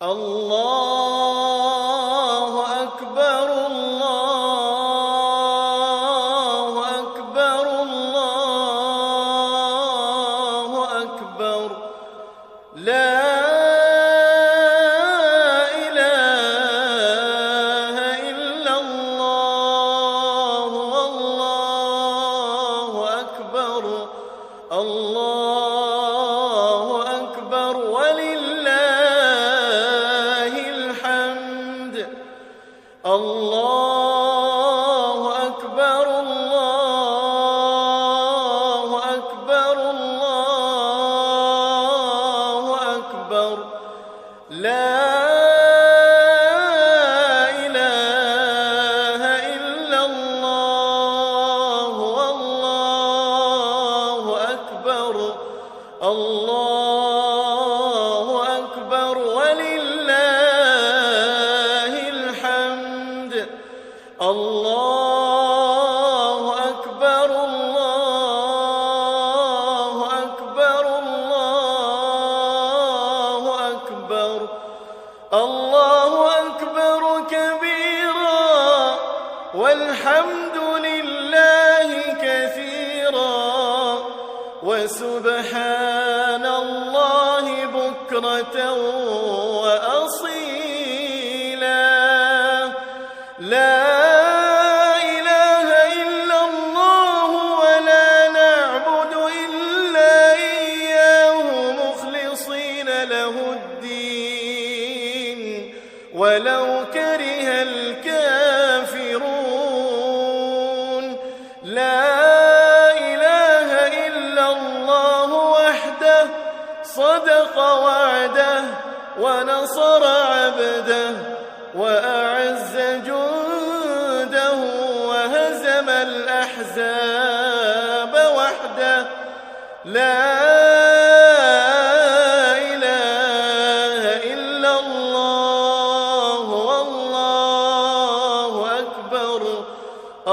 الله أكبر الله أكبر الله أكبر لا إله إلا الله والله أكبر الله أكبر ولله الحمد الله أكبر الله أكبر الله أكبر لا إله إلا الله والله أكبر الله أكبر ولله الحمد الله أكبر الله أكبر الله أكبر الله أكبر كبيرا والحمد لله كثيرا وسبحان الله بكرة وأصيلا لا إله إلا الله ولا نعبد إلا إياه مخلصين له الدين ولو كره الكافرون لا إله إلا الله وحده صدق وعده ونصر عبده وأعز جنده وهزم الأحزاب وحده لا إله إلا الله والله أكبر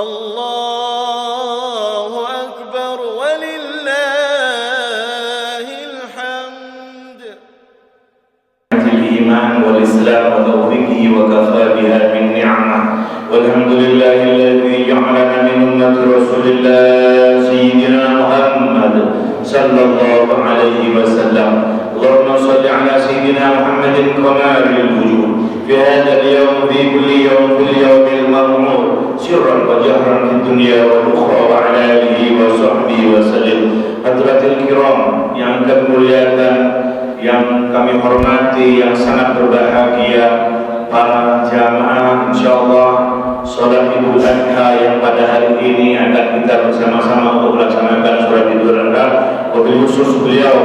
الله أكبر ولله الحمد. الإيمان والإسلام وتوفيقه وكفى بها من نعمة والحمد لله الذي جعلنا من أمة رسول الله سيدنا محمد صلى الله عليه وسلم. اللهم صل على سيدنا محمد كمال الوجود في هذا اليوم في كل يوم في اليوم المغمور سرا وجهرا في الدنيا والأخرى وعلى آله وصحبه وسلم. Hadratil kiram yang kemuliaan, yang kami hormati, yang sangat berbahagia, para jamaah insyaallah salat Idul Adha yang pada hari ini akan kita bersama-sama untuk melaksanakan salat Idul Adha. Wabil khusus beliau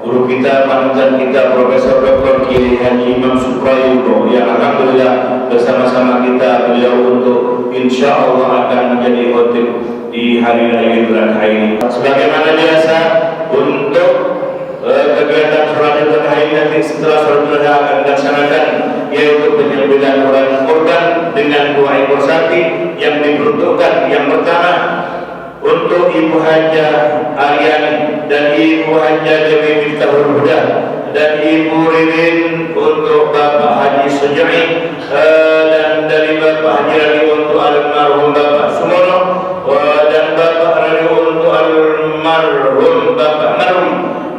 guru kita, panutan kita, Profesor Dr. Kiai Haji Imam Suprayudo yang alhamdulillah bersama-sama kita beliau untuk insyaallah akan menjadi khotib di hari raya Idul Adha ini. Sebagaimana biasa untuk kegiatan sholat Idul Adha ini nanti setelah sholat Idul Adha akan dilaksanakan, yaitu penyembelihan hewan kurban dengan 2 ekor sapi yang diperuntukkan yang pertama untuk Ibu Hajah Aryani dan Ibu Hajah Dewi Miftahul Huda dan Ibu Ririn untuk Bapak Haji Sejai dan dari Bapak Haji Rani untuk almarhum Bapak Sumono dan Bapak Rani untuk almarhum Bapak Marum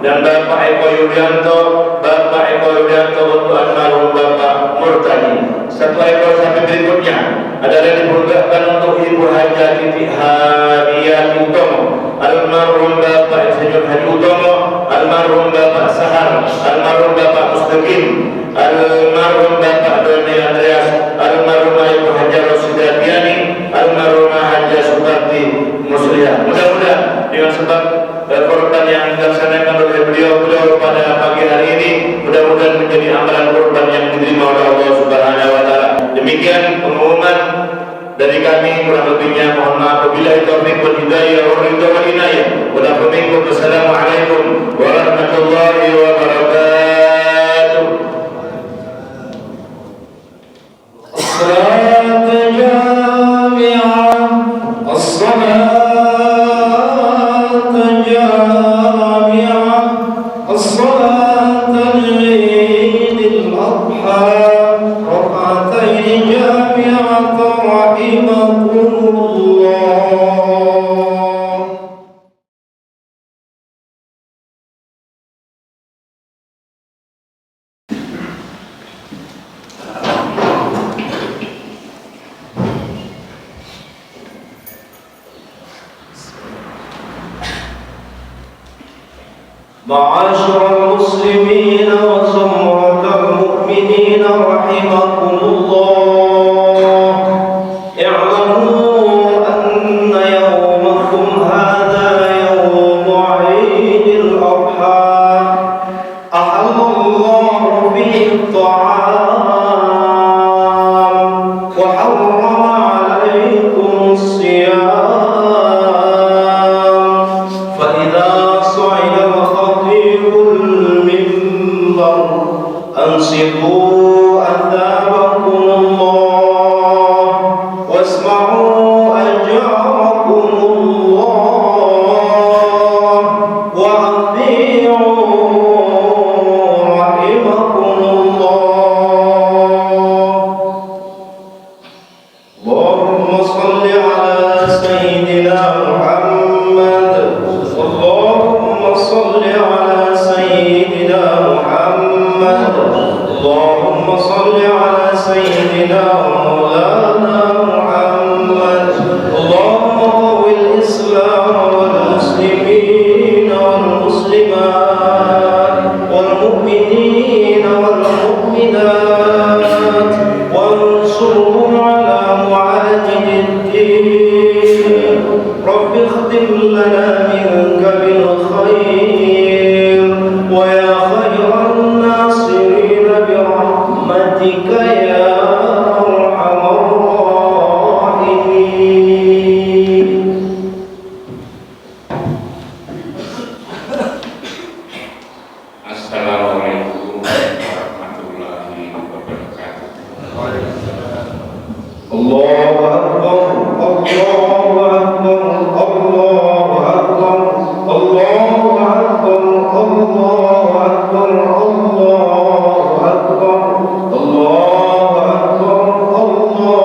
dan Bapak Eko Yulianto, Bapak Eko Yulianto untuk almarhum Bapak Murtadi. 1 ekor sapi berikutnya adalah diperuntukkan untuk Ibu Hajah Titi Hadiyati Utomo, almarhum Bapak Insinyur Haji Utomo, almarhum Bapak Sahar, almarhum Bapak Mustaqim, almarhum Bapak Doni Andreas, almarhum Ibu Hajah Rosidatiani, almarhum Hajah Suparti Musliah. Mudah-mudahan dengan sebab korban yang dilaksanakan oleh beliau pada pagi hari ini, mudah-mudahan menjadi amalan korban yang diterima oleh Allah Subhanahu wa taala. Demikian pengumuman dari kami, kurang lebihnya mohon maaf. Wabillahi taufiq wal hidayah wal ridha wal inayah. Wassalamualaikum warahmatullahi wabarakatuh. As-salat jami'ah, as-salat jami'ah, as-salat al-Eid al-Adha. ركعتين جامعة رحمكم الله. معاشر المسلمين وزمرة المؤمنين رحمكم الله، اعلموا أن يومكم هذا يوم عيد الأضحى، أحل الله فيه الطعام وحرم عليكم الصيام، فإذا صعد الخطيب المنبر أنصتوا أثابكم الله واسمعوا أجاركم الله وأطيعوا رحمكم الله. اللهم صل على سيدنا محمد، اللهم صل على سيدنا محمد، اللهم صل على سيدنا مولانا محمد. اللهم قو الإسلام والمسلمين والمسلمات والمؤمنين والمؤمنات وانصرهم على معاجل الدين. رب اختم لنا منك بالخير ويا خير الناصرين برحمتك يا أرحم الراحمين. Assalamualaikum warahmatullahi wabarakatuh. الله أكبر الله أكبر الله أكبر الله أكبر الله أكبر الله أكبر الله أكبر الله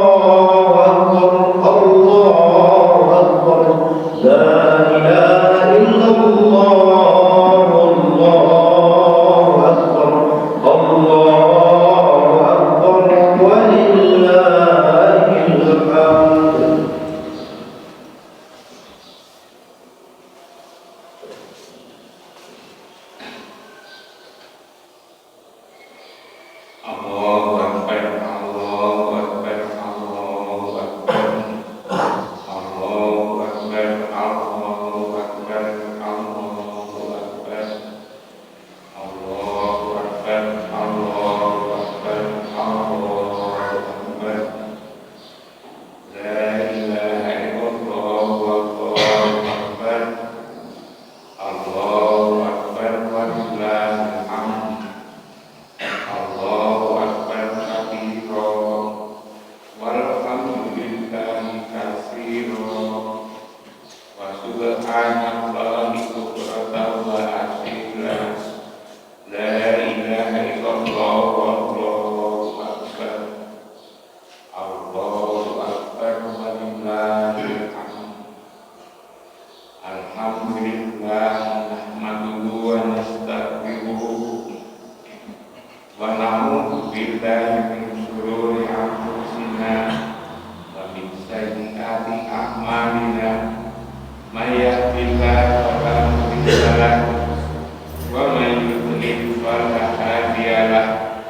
أكبر الله أكبر. لا إله إلا الله الله أكبر الله أكبر ولله الحمد. Allahu Akbar, Allahu Akbar, Allahu Akbar, Allahu Akbar, Allahu Akbar, Allahu Akbar, Allahu Akbar, Allahu Akbar, Allahu Akbar. La ilaha illallah, Allahu Akbar, Allahu Akbar, walillahil hamd. Allahu Akbar kabira walhamdulillahi katsira wa subhanallahi bukratan wa asila. La ilaha illallah wallahu akbar. Allahu Akbar walillahil hamd. Alhamdulillah nahmaduhu wa nastaghfiruh wa na'udzu billahi min shururi anfusina wa min sayyiati a'malina. May yahdihillahu fala mudilla lahu wa may yudlil fala hadiya lahu.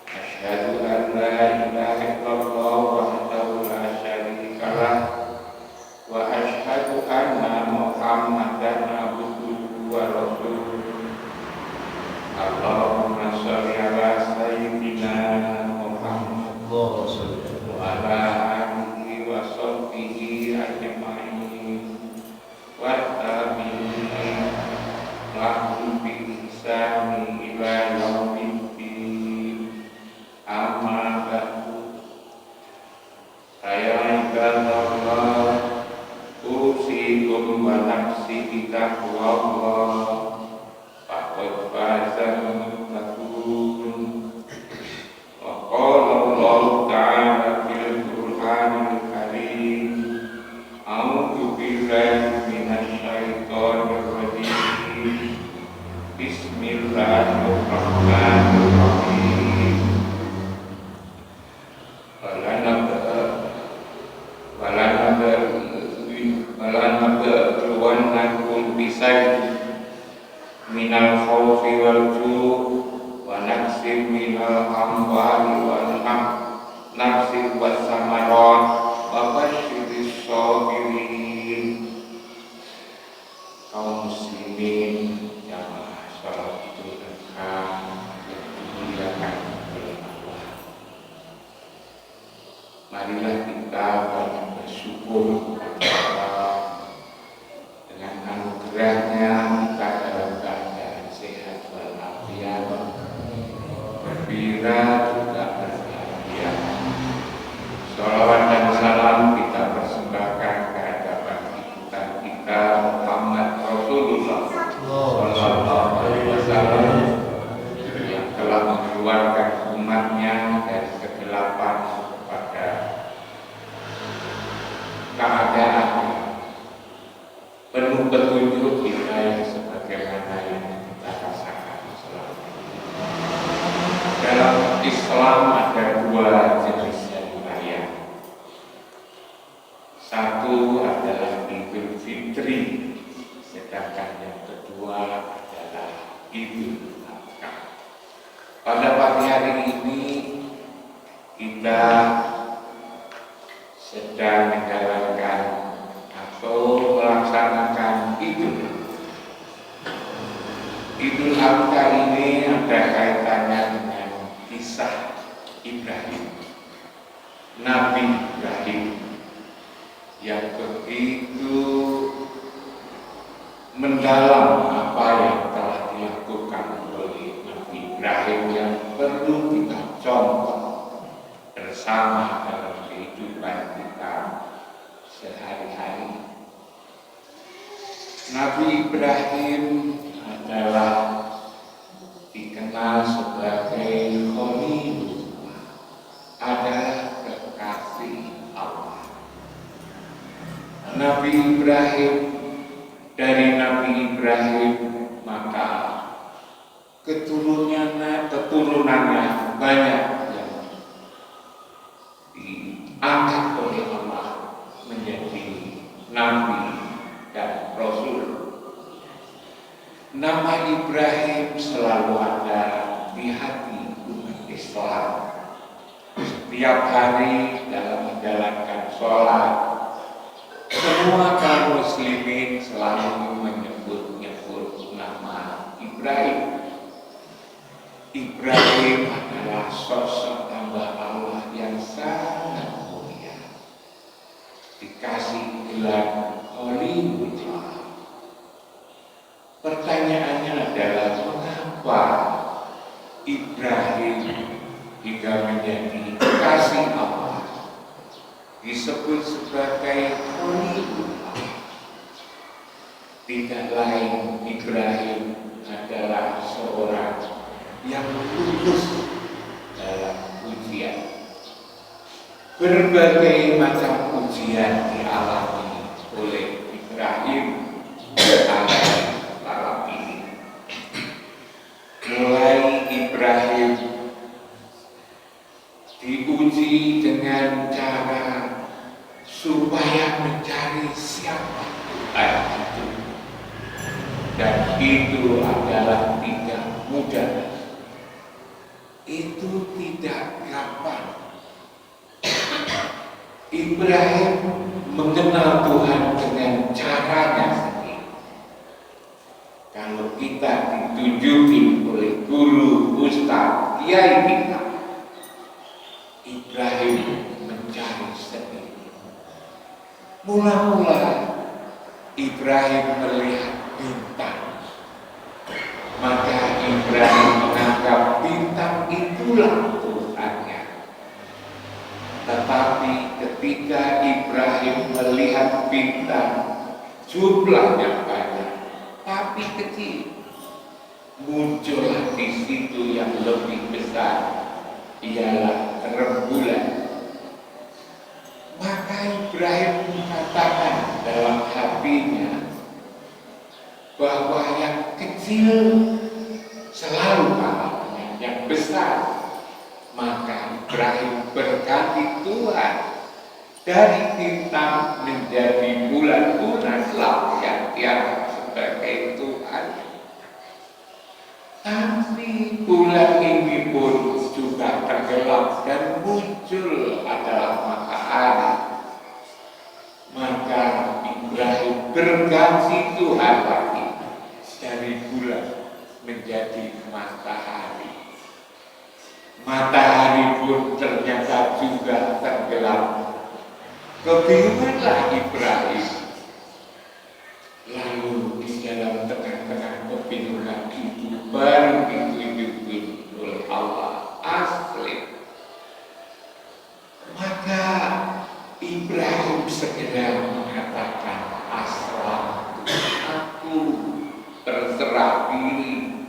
Asyhadu an la ilaha illallah wahdahu la syarika lahu wa asyhadu anna Muhammadan abduhu wa rasuluh. Allahumma sholli ala sayyidina minal amwali wal nafsi was samarat wa basyiris sabirin. Kaum muslimin jamaah salat Idul Adha yang dimuliakan oleh Allah, marilah kita banyak bersyukur kepada Allah. Dengan anugerahnya kita dalam keadaan sehat walafiat, gembira juga berbahagia. Sholawat dan salam kita persembahkan ke hadapan kita Muhammad Rasulullah Sallallahu Alaihi Wasallam yang telah mengeluarkan umatnya dari kegelapan kepada keadaan penuh petunjuk hidayah sebagaimana yang kita rasakan selama ini. Dalam Islam ada dua jenis hari raya. Satu adalah Idul Fitri, sedangkan yang kedua adalah Idul Adha. Pada pagi hari ini kita sedang menjalankan atau melaksanakan Idul Adha. Ini ada kaitannya dengan kisah Ibrahim, Nabi Ibrahim, yang begitu mendalam apa yang telah dilakukan oleh Nabi Ibrahim yang perlu kita contoh bersama dalam kehidupan kita sehari-hari. Nabi Ibrahim adalah dikenal sebagai Khalilullah, adalah kekasih Allah. Nabi Ibrahim, dari Nabi Ibrahim maka keturunannya banyak yang diangkat oleh Allah menjadi Nabi dan Rasul. Nama Ibrahim selalu ada di hati umat Islam. Setiap hari dalam menjalankan sholat, semua kaum muslimin selalu menyebut nama Ibrahim. Ibrahim adalah sosok hamba Allah yang sangat mulia, dikasih gelar Khalilullah. Pertanyaannya adalah mengapa Ibrahim hingga menjadi kekasih Allah disebut sebagai Khalilullah? Tidak lain, Ibrahim adalah seorang yang lulus dalam ujian. Berbagai macam ujian dialami oleh Ibrahim mulai Ibrahim diuji dengan cara supaya mencari siapa Tuhan itu, dan itu adalah tidak mudah, itu tidak gampang. Ibrahim mengenal Tuhan dengan caranya sendiri. Kalau kita ditunjukin oleh guru, ustaz, kiai kita, Ibrahim mencari sendiri. Mula-mula Ibrahim melihat bintang, maka Ibrahim menganggap bintang itulah Tuhannya. Tetapi ketika Ibrahim melihat bintang jumlahnya banyak tapi kecil, muncullah di situ yang lebih besar, ialah rembulan. Maka Ibrahim mengatakan dalam hatinya bahwa yang kecil selalu kalah dengan yang besar. Maka Ibrahim berganti Tuhan dari bintang menjadi bulan-bulanlah yang dianggap sebagai Tuhan. Tapi bulan ini pun Tuhan lagi dari bulan menjadi matahari. Matahari pun ternyata juga tenggelam. Kebingunganlah Ibrahim. Lalu di dalam tengah-tengah kebingungan itu baru ditunjukin oleh Allah asli. Maka Ibrahim segera mengatakan, aku berserah diri,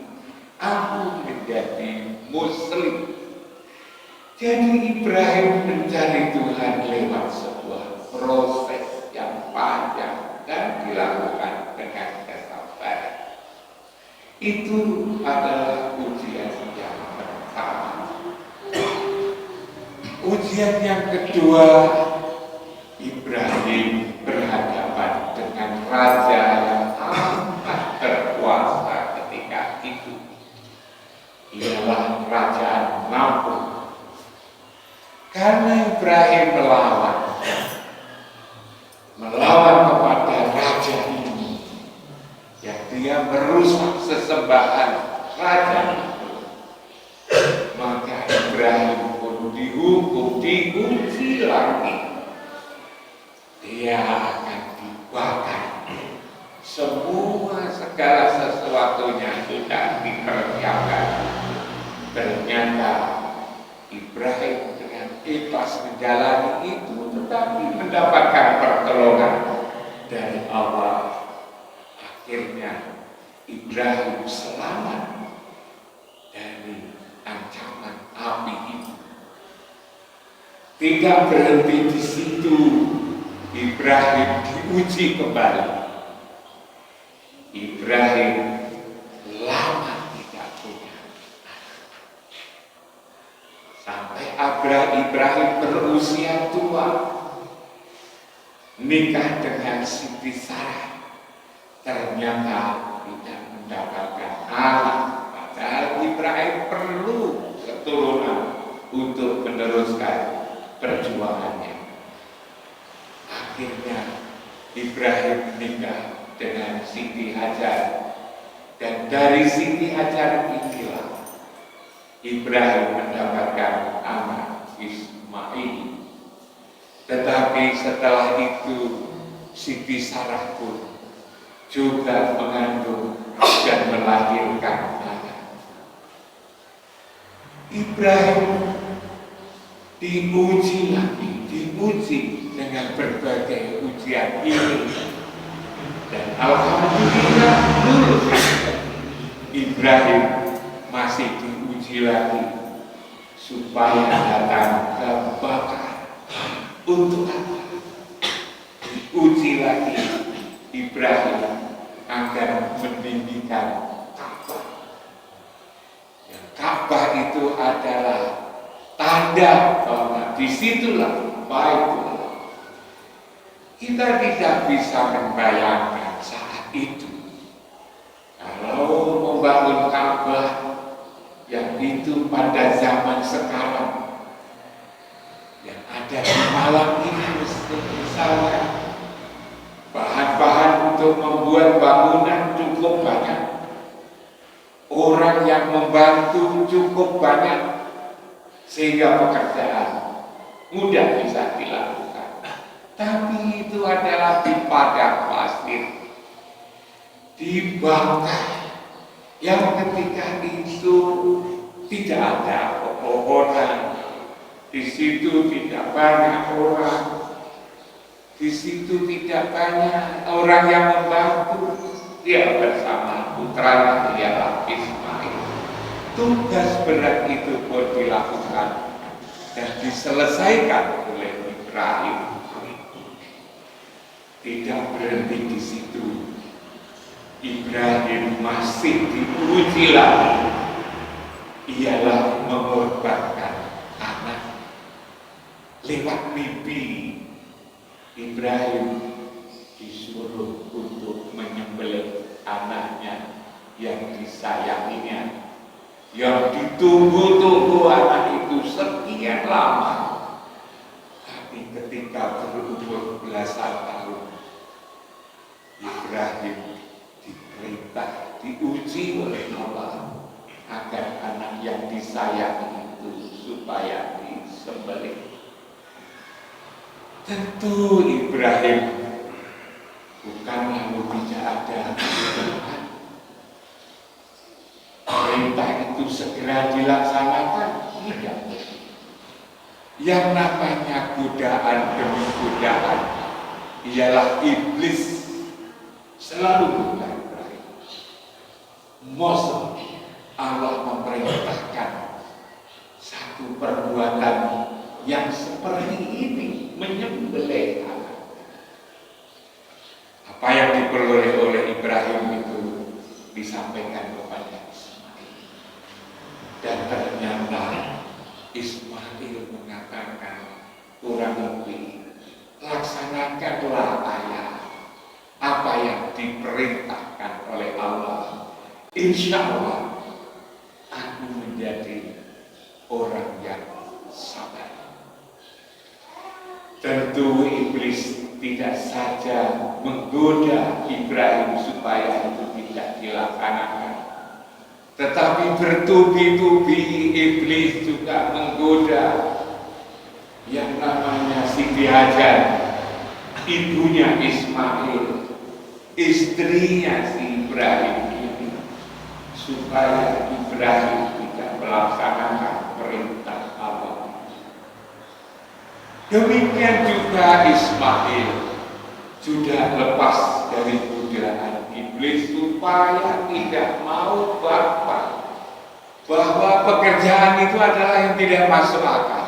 aku menjadi Muslim. Jadi Ibrahim mencari Tuhan lewat sebuah proses yang panjang dan dilakukan dengan kesabaran. Itu adalah ujian yang pertama. Ujian yang kedua, Ibrahim berhadapan dengan raja yang amat berkuasa ketika itu. Ialah Kerajaan Namrud. Karena Ibrahim melawan kepada raja ini, yang dia merusak sesembahan raja itu, maka Ibrahim pun dihukum, diuji lagi. Dia akan dibakar. Semua segala sesuatunya sudah dikerjakan. Ternyata Ibrahim dengan ikhlas menjalani itu, tetapi mendapatkan pertolongan dari Allah. Akhirnya Ibrahim selamat dari ancaman api itu. Tidak berhenti di situ, Ibrahim diuji kembali. Ibrahim lama tidak punya anak. Sampai Ibrahim berusia tua, nikah dengan Siti Sarah, ternyata tidak mendapatkan anak. Padahal Ibrahim perlu keturunan untuk meneruskan perjuangannya. Akhirnya Ibrahim menikah dengan Siti Hajar, dan dari Siti Hajar inilah Ibrahim mendapatkan anak Ismail. Tetapi setelah itu Siti Sarah pun juga mengandung dan melahirkan anak. Ibrahim diuji lagi, diuji dengan berbagai ujian ini, dan alhamdulillah lulus. Ibrahim masih diuji lagi supaya datang kebakar. Untuk apa? Diuji lagi Ibrahim agar mendirikan Ka'bah. Yang Ka'bah itu adalah tanda bahwa disitulah Baitullah. Kita tidak bisa membayangkan saat itu kalau membangun Ka'bah yang itu pada zaman sekarang, yang ada di Malang ini misalnya, bahan-bahan untuk membuat bangunan cukup banyak, orang yang membantu cukup banyak, sehingga pekerjaan mudah bisa dilakukan. Tapi itu adalah di padang pasir, dibakar, yang ketika itu tidak ada pepohonan, di situ tidak banyak orang, di situ tidak banyak orang yang membantu. Dia bersama putranya, ialah Ismail. Tugas berat itu pun dilakukan dan diselesaikan oleh Ibrahim. Tidak berhenti di situ, Ibrahim masih diuji lagi, ialah mengorbankan anak. Lewat mimpi, Ibrahim disuruh untuk menyembelih anaknya yang disayanginya, yang ditunggu-tunggu anak itu sekian lama. Tapi ketika berumur belasan tahun, Ibrahim perintah diuji oleh Allah agar anak yang disayang itu supaya disembelih. Tentu Ibrahim bukan lalu tidak ada kebutuhan. Perintah itu segera dilaksanakan, tidak. Yang namanya godaan demi godaan ialah iblis selalu menggoda Ibrahim. Masa Allah memerintahkan satu perbuatan yang seperti ini, menyembelih anak. Apa yang diperoleh oleh Ibrahim itu disampaikan kepada Ismail. Dan ternyata Ismail mengatakan kurang lebih, laksanakanlah ayah apa yang diperintahkan oleh Allah. Insya Allah aku menjadi orang yang sabar. Tentu iblis tidak saja menggoda Ibrahim supaya itu tidak dilaksanakan, tetapi bertubi-tubi iblis juga menggoda yang namanya Siti Hajar, ibunya Ismail, istrinya si Ibrahim ini, supaya Ibrahim tidak melaksanakan perintah Allah. Demikian juga Ismail sudah lepas dari godaan iblis supaya tidak mau bapak bahwa pekerjaan itu adalah yang tidak masuk akal.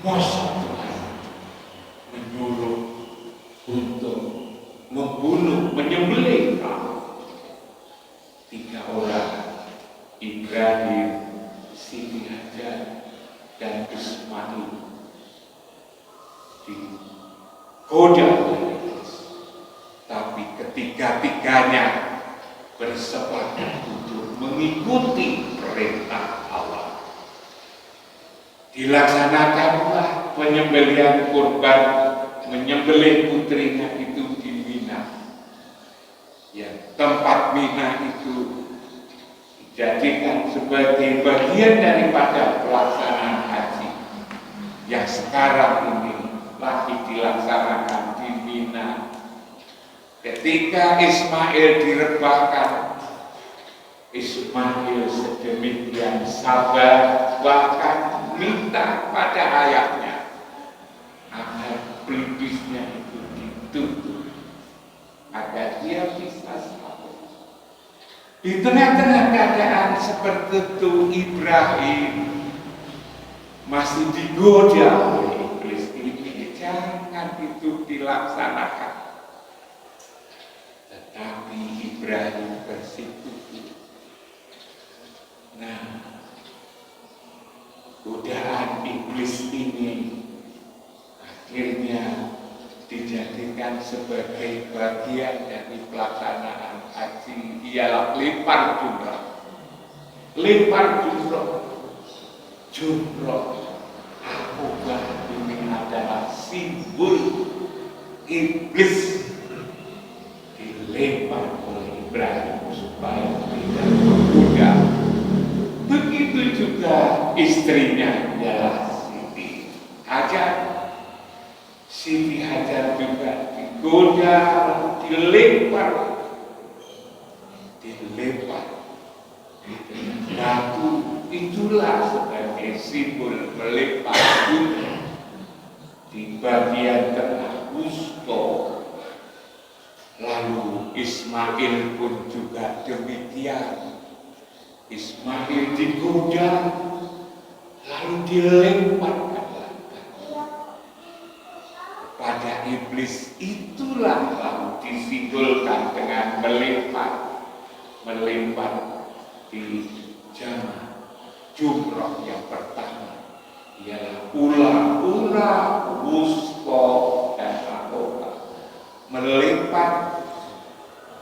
Masa Tuhan menyuruh untuk membunuh, menyembelih tiga orang, Ibrahim, Siti Hajar, dan Ismail, digoda oleh iblis. Tapi ketiga-tiganya bersepakat untuk mengikuti perintah Allah. Dilaksanakanlah penyembelihan kurban, menyembelih putrinya itu di Mina. Ya, tempat Mina itu dijadikan sebagai bagian daripada pelaksanaan haji yang sekarang ini lagi dilaksanakan di Mina. Ketika Ismail direbahkan, Ismail sedemikian sabar, bahkan minta pada ayahnya agar pelibisnya itu ditutup agar dia bisa sabar. Di tengah-tengah keadaan seperti itu, Ibrahim masih digoda oleh iblis ini, jangan itu dilaksanakan. Tetapi Ibrahim bersikukuh. Nah, godaan iblis ini akhirnya dijadikan sebagai bagian dari pelaksanaan haji, ialah lempar jumrah. Lempar jumrah, Akobah ini adalah simbol iblis dilempar oleh Ibrahim supaya tidak tergoda. Begitu juga istrinya ialah Siti Hajar. Siti Hajar juga digoda, dilempar batu. Itulah sebagai simbol melempar batu di bagian tengah wusto. Lalu Ismail pun juga demikian. Ismail digoda, lalu dilemparkan pada iblis. Itulah lalu disimbolkan dengan melempar di jamaah jumrah yang pertama, ialah ula, wusto, dan akobah. Melempar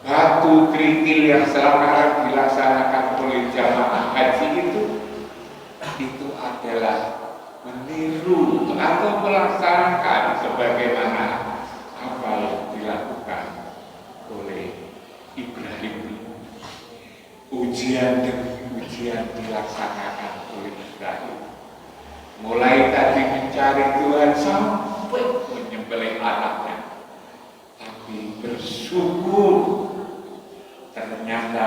batu kerikil yang sekarang dilaksanakan oleh jamaah haji itu adalah meniru atau melaksanakan sebagaimana apa yang dilakukan oleh ujian demi ujian dilaksanakan oleh Ibrahim. Mulai tadi mencari Tuhan sampai menyembelih anaknya, tapi bersyukur ternyata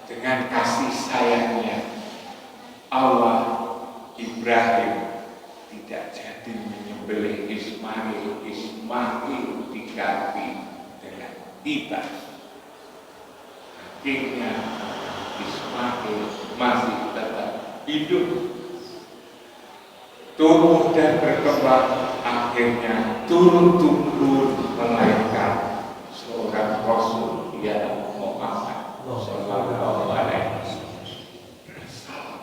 dengan kasih sayangnya Allah, Ibrahim tidak jadi menyembelih Ismail. Ismail diganti dengan Ibrahim. Akhirnya Ismail masih tetap hidup, tumbuh dan berkembang, akhirnya turun-turun melahirkan seorang Rasul, ya Muhammad Sallallahu Alaihi Wasallam.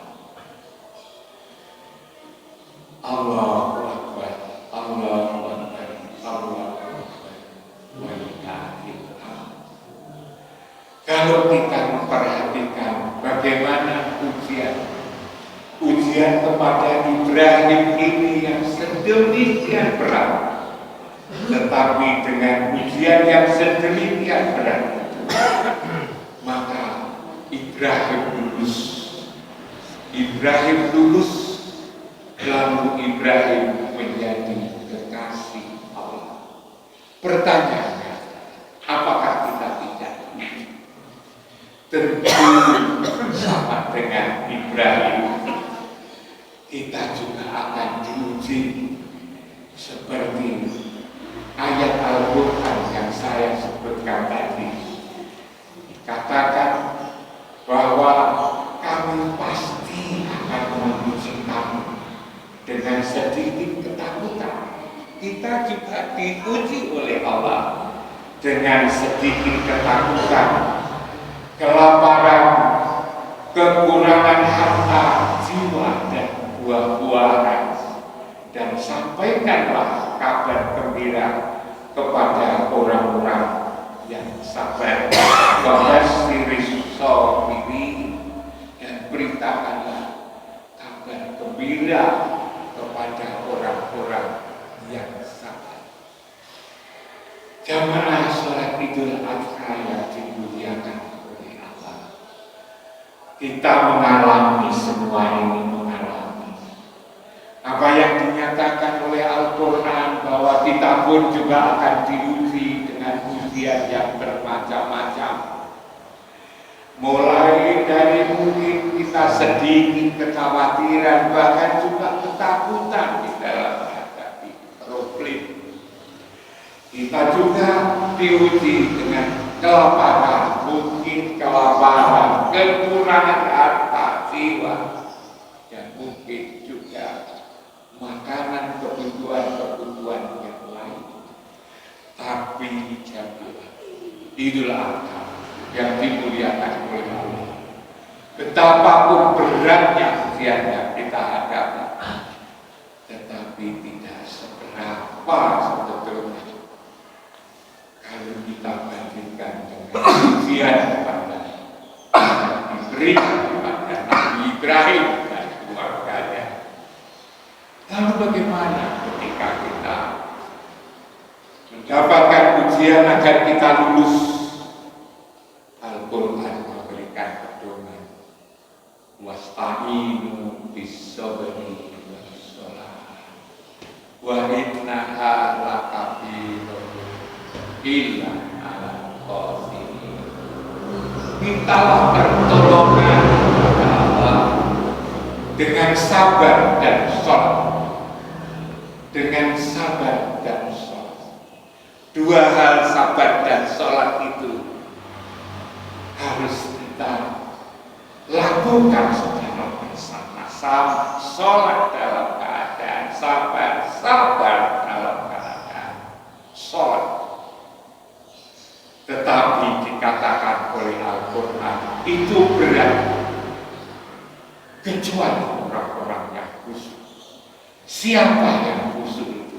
Allahu Akbar, Allahu Akbar, Allahu Akbar, walillahil hamd. Kalau kita memperhatikan bagaimana ujian kepada Ibrahim ini yang sedemikian berat, tetapi dengan ujian yang sedemikian berat, maka Ibrahim lulus, lalu Ibrahim menjadi kekasih Allah. Pertanyaannya, apakah kita tidak? Tentu sama dengan Ibrahim, kita juga akan diuji seperti ayat Al-Quran yang saya sebutkan tadi. Katakan bahwa kami pasti akan menguji kamu dengan sedikit ketakutan. Kita juga diuji oleh Allah dengan sedikit ketakutan, kelaparan, kekurangan harta, jiwa, dan buah-buahan. Dan sampaikanlah kabar gembira kepada orang-orang yang sabar, wabashiris shabirin, dan beritakanlah kabar gembira kepada orang-orang yang sabar. Jamaah sholat Idul Adha yang dimuliakan oleh Allah, kita mengalami semua ini, apa yang dinyatakan oleh Al-Quran bahwa kita pun juga akan diuji dengan ujian yang bermacam-macam. Mulai dari mungkin kita sedikit kekhawatiran, bahkan juga ketakutan di dalam menghadapi problem. Kita juga diuji dengan kelaparan, mungkin kelaparan, kekurangan harta, jiwa, dan mungkin juga makanan, kebutuhan yang lain. Tapi jadilah Idul Adha yang dimuliakan oleh Allah, betapapun beratnya ujian yang kita hadapi, tetapi tidak seberapa sebetulnya kalau kita bandingkan dengan ujian kepada diberikan kepada Nabi Ibrahim dan keluarganya. Lalu bagaimana ketika kita mendapatkan ujian agar kita lulus? Al-Quran memberikan pedoman, wasta'inu bis-sabri was-shalah wa innaha lakabiratun illa 'alal khashi'in. Mintalah pertolongan kepada Allah dengan sabar dan sholat. Dengan sabar dan sholat. Dua hal, sabar dan sholat itu harus kita lakukan secara bersama-sama. Sholat dalam keadaan sabar, sabar dalam keadaan sholat. Tetapi dikatakan oleh Al-Quran itu berat, kecuali orang-orang yang khusyuk. Siapa yang khusyuk itu?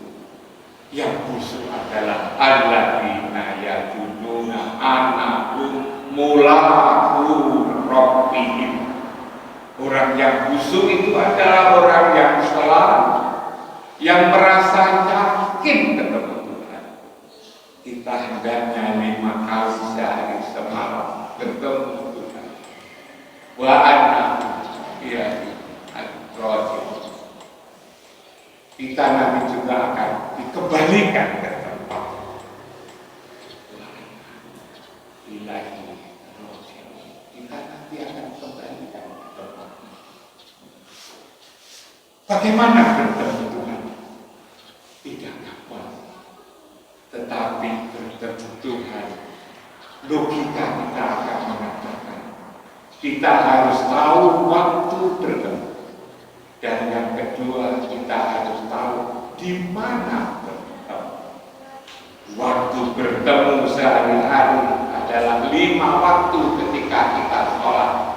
Yang khusyuk adalah alladzina yadununa annahum mulaqu rabbihim. Orang yang khusyuk itu adalah orang yang selalu, yang merasa yakin ketemu Tuhan. Kita hendaknya 5 kali sehari semalam ketemu Tuhan. wa annahu ilaihi raji'un. Kita nanti juga akan dikembalikan ke tempat ilahi raji'un. Kita nanti akan kembalikan ke tempat. Bagaimana bertemu Tuhan? Tidak gampang, tetapi bertemu Tuhan, logika kita akan mengatakan kita harus tahu waktu bertemu, dan yang kedua kita harus tahu di mana bertemu. Waktu bertemu sehari-hari adalah 5 waktu ketika kita sholat.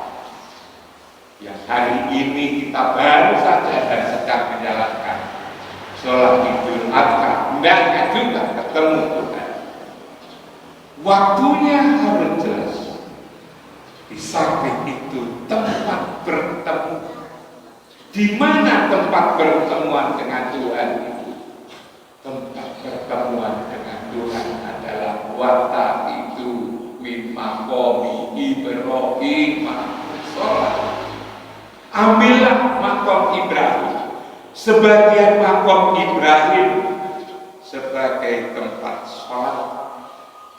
Yang hari ini kita baru saja dan sedang menjalankan sholat Idul Adha, hendaknya juga ketemu Tuhan. Waktunya harus jelas. Di samping itu tempat bertemu. Di mana tempat pertemuan dengan Tuhan itu? Tempat pertemuan dengan Tuhan adalah wata itu min maqami Ibrahim sholat. Ambillah makom Ibrahim, sebagian makom Ibrahim sebagai tempat sholat.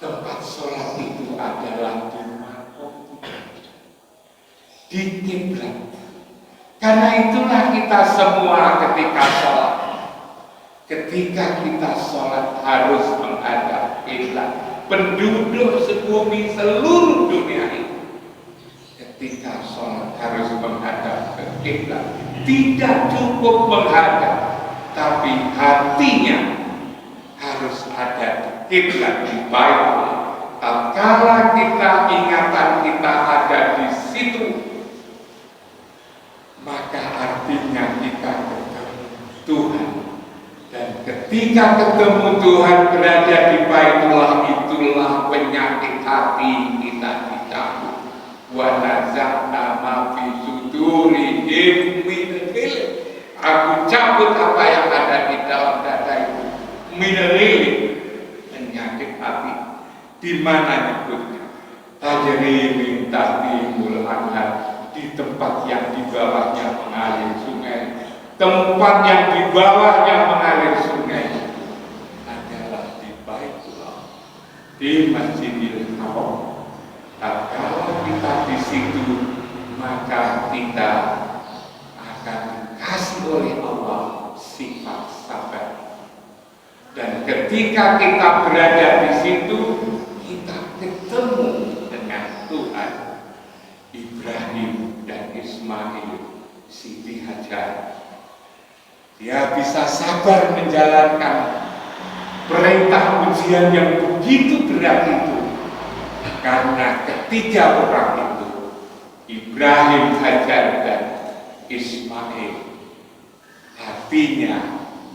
Tempat sholat itu adalah di makom di kiblat. Karena itulah kita semua ketika sholat, ketika kita sholat harus menghadap kiblat. Penduduk sebumi seluruh dunia ini ketika sholat harus menghadap ke kiblat. Tidak cukup menghadap, tapi hatinya harus ada di kiblat, di Baitullah. Tatkala kita ingatan kita ada di situ, maka artinya kita ketemu Tuhan. Dan ketika ketemu Tuhan berada di Baitullah, itulah penyakit hati kita dicabut. Wa naza'na ma fi sudurihim min ghil. Aku cabut apa yang ada di dalam dada itu. Min ghil, penyakit hati. Di mana nyebutnya? Tajri min tahtihul anhar, di tempat yang di bawahnya mengalir sungai. Tempat yang di bawahnya mengalir sungai adalah di Baitullah, di Masjidil Haram. Kalau kita di situ, maka kita akan dikasih oleh Allah sifat sabar. Dan ketika kita berada di situ, kita ketemu dengan Tuhan. Ibrahim dan Ismail, Siti Hajar, dia bisa sabar menjalankan perintah ujian yang begitu berat itu. Karena ketiga orang itu, Ibrahim, Hajar, dan Ismail, hatinya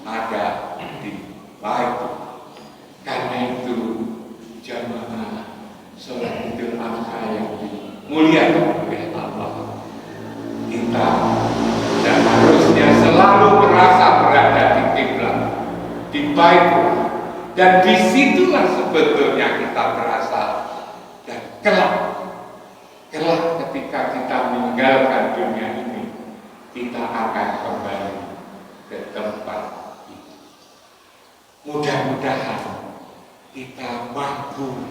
ada di Baitullah. Karena itu jamaah sholat Idul Adha yang dimuliakan oleh Allah, kita dan harusnya selalu merasa berada di kiblat, di Baitullah, dan disitulah sebetulnya kita berasa. Dan kelak ketika kita meninggalkan dunia ini, kita akan kembali ke tempat itu. Mudah-mudahan kita mampu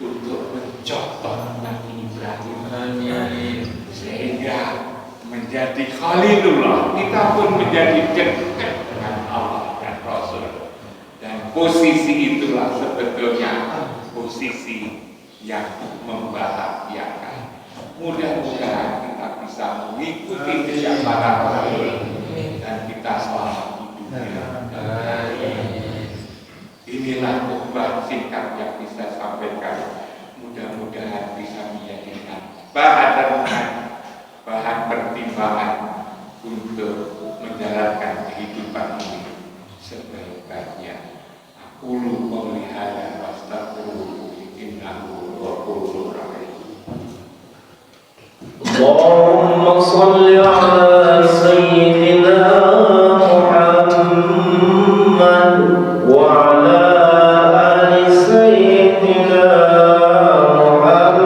untuk mencontoh Nabi Ibrahim, sehingga menjadi Khalilullah. Kita pun menjadi dekat dengan Allah dan Rasul. Dan posisi itulah sebetulnya posisi yang membahagiakan. Mudah-mudahan kita bisa mengikuti jejak para rasul dan kita selamat hidup di dunia. Inilah khutbah singkat yang bisa sampaikan. Mudah-mudahan bisa menjadikan bahan renungan, bahan pertimbangan untuk menjalankan kehidupan ini sebaik-baiknya. Aku qouli hadza wa astaghfiruh innahu ghafurur rahim. اللهم صل على سيدنا محمد وعلى آل سيدنا محمد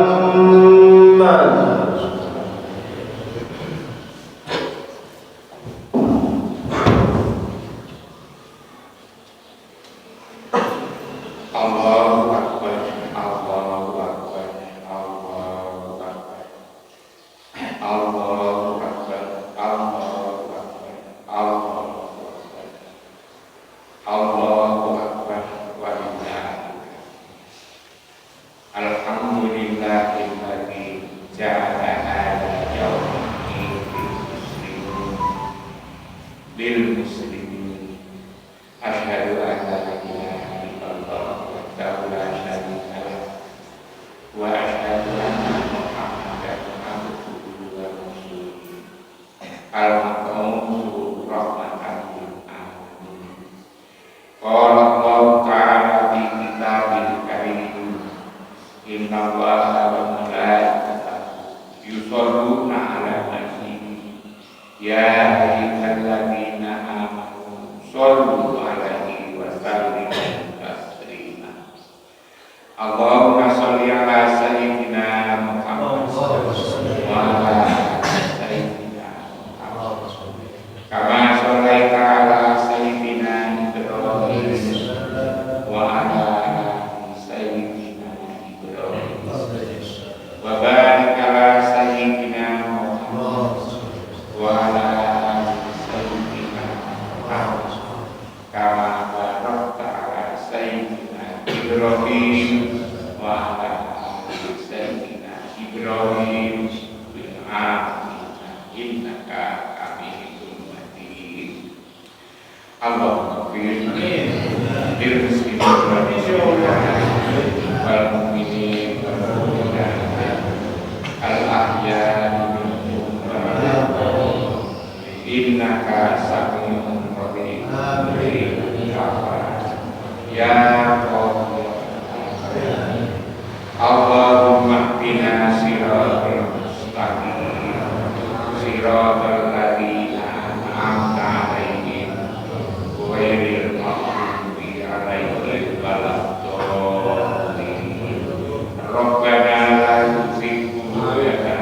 lil muslimin. Asyhadu an la ilaha illallah wahdahu la syarika lah wa asyhadu anna Muhammadan abduhu wa rasuluh. Al-Maqamu rahmatan lil alamin. Qala Allah ta'ala fi kitabil karim, inna Allaha wa malaikatahu yusholluna 'alan nabi ya ayyuhalladzina amanu shollu 'alaihi wa sallimu taslima. Allahumma sholli 'ala sayyidina Muhammad wa 'ala sayyidina Muhammad kama shallaita 'ala sayyidina Ibrahim wa 'ala sayyidina Ibrahim wa barik 'ala sayyidina Muhammad wa 'ala sayyidina Muhammad kama barakta 'ala sayyidina Ibrahim wa 'ala sayyidina Ibrahim fil 'alamin innaka Hamidum Majid. Allahumma fir lil muslimin wal mu'minin wal mu'minat al ahya'i minhum innaka sami'un qarib ya Allah. Allahumma hdina siratal mustaqim siratal ladzina an'amta 'alaihim ghairil maghdubi 'alaihim waladdallin. Rabbana la tuzigh qulubana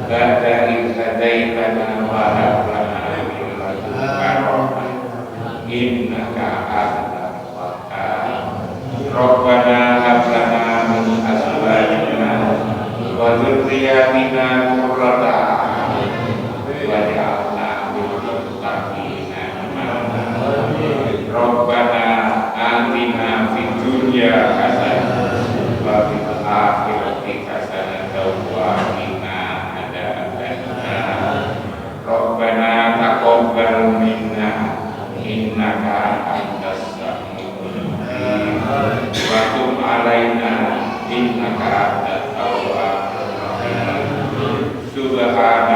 ba'da idh hadaitana wa hab lana min ladunka rahmah innaka antal wahhab. Rabbana hab lana min azwajina wa dhurriyyatina qurrata a'yun waj'alna lil muttaqina imama. Rabbana atina fid dunya hasanah wa fil akhirati hasanah wa qina adzabannar. Rabbana taqabbal minna innaka antas samiul alim wa tub 'alaina innaka antat tawwabur rahim. Subhana